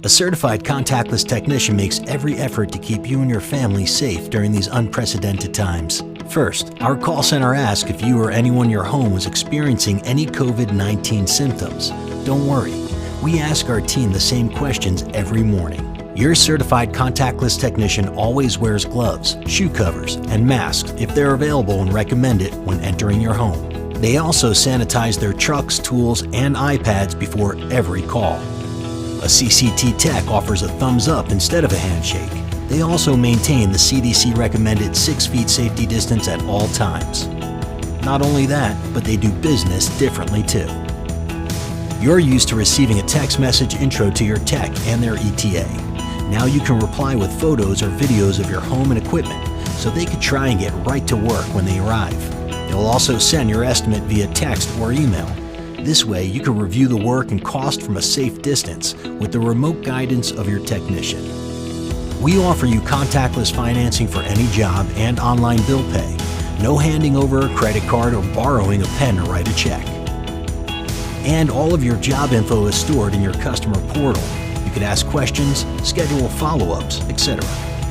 A certified contactless technician makes every effort to keep you and your family safe during these unprecedented times. First, our call center asks if you or anyone in your home was experiencing any COVID-19 symptoms. Don't worry, we ask our team the same questions every morning. Your certified contactless technician always wears gloves, shoe covers, and masks if they're available and recommended when entering your home. They also sanitize their trucks, tools, and iPads before every call. A CCT tech offers a thumbs up instead of a handshake. They also maintain the CDC recommended 6 feet safety distance at all times. Not only that, but they do business differently too. You're used to receiving a text message intro to your tech and their ETA. Now you can reply with photos or videos of your home and equipment so they can try and get right to work when they arrive. They'll also send your estimate via text or email. This way you can review the work and cost from a safe distance with the remote guidance of your technician. We offer you contactless financing for any job and online bill pay. No handing over a credit card or borrowing a pen to write a check. And all of your job info is stored in your customer portal. You can ask questions, schedule follow-ups, etc.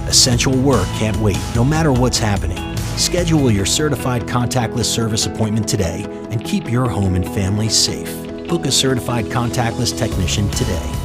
Essential work can't wait, no matter what's happening. Schedule your certified contactless service appointment today and keep your home and family safe. Book a certified contactless technician today.